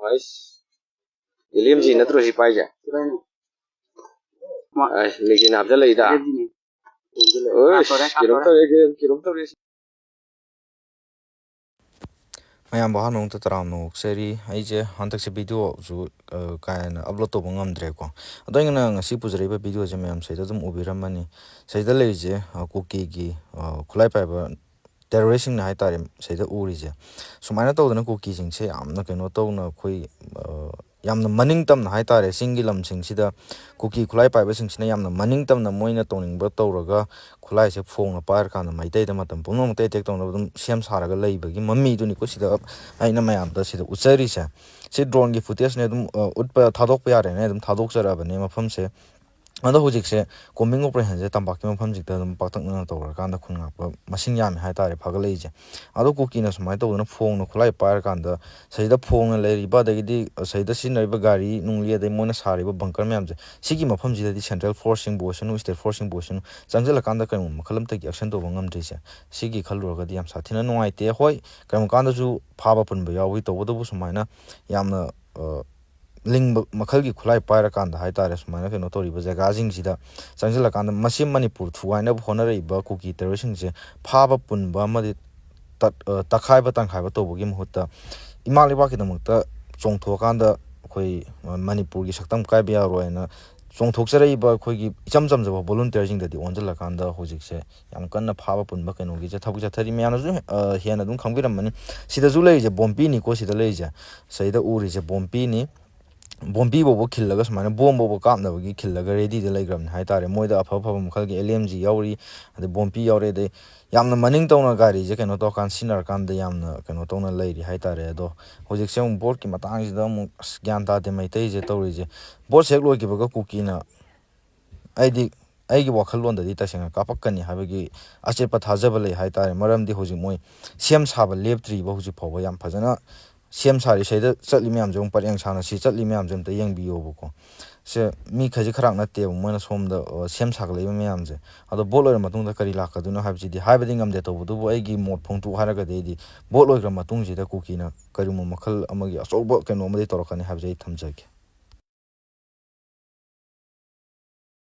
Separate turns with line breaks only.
Mas, LMG na trouxe pai já. Ai, legi na abdala ida. Oish, kilomita esse.
mayam bahan nong tataram no seri aije hantak se video ju kaina upload to bangam dre ko adoi na ngasi pujari ba video je mayam sai da dum ubiramani sai da leje cookie gi khulai pa ba terroristing na hai tare sai da uri je sumaina to na cookie jing se amna keno to na khoi yamna maning tam na hai tare singi lam sing sida cookie khulai pa ba sing sina yamna maning tam na moina toning ba tawraga khulai se phong na par kan mai dai da matam pungno te tek tong na dum siam saraga lei bagi mami du ni ko sida aina mayam da sida uchari se drone gi footage ne dum utpa thadok pa yare ne dum thadok jara ba ne mafam se ado hojik se combing operation je tambak ki mafam jik da dum paktak na tawra kan da khunga pa machine yam hai tare phagalei je ado cookie na sumai to na phong no khulai par kan da sai da phong na leri ba da gi sai da sin ba gari nungli da mo na sari ba bunker myam je sigi mafam ji da di central forcing botion no state forcing botion changjala kan da kan makhalam ta gi action to bangam dri se sigi khalur ga di yam sathina nuai te hoi kan kan da ju phaba pun ba yawi to bu sumai na yamna ling makhalgi khulai paira kan da hai tare sumana ke no tori ba jaga jing sida changjala kan da masim manipur thuaina honare ba cookie terrorism je phaba pun ba ma takhai ba tangkhai ba to bogi muhutta imali ba ki da mukta chongtho kan da khoi manipur gi saktam kai ba roina chongthok sarai ba khoi gi icham cham jaba volunteer jing da di onjala kan da hojik se yam kan na phaba pun ba keno gi ja thabu ja thari me yana ju hiana dum khamgiram mani sida ju lei je bompi ni ko sida lei je saida uri je bompi ni bombi bobo khillaga sumana bom bobo kapna bagi khillaga ready de laigram hai tare moida afa afa mkhal gi LMG yauri ade bombi yaure de yamna maning tawna gari je keno to kan sinar kan de yamna keno tawna lairi hai tare do hojik se board ki matang ji da mu gyan ta de mai tai je tawri je board sek loi ki baga cookie na aidi aigi wakhallon da di tasenga kapakkani habagi achepa thajaba lei hai tare maram di hojik moi siam saba leptri ba hojik phawa yam phajana siam sari saida chatli myam jong paryang sana si chatli myam jom ta yang biyo buko se mi khaji kharak na te mo na som da siam sak lei myam je ado boloi matung da kari lakka duna habji di haibading am de to bu bu aigi mod phongtu haraga de di boloi gra matung ji da cookie na kari mo makhal amagi asoba keno ma de torokani habji thamjake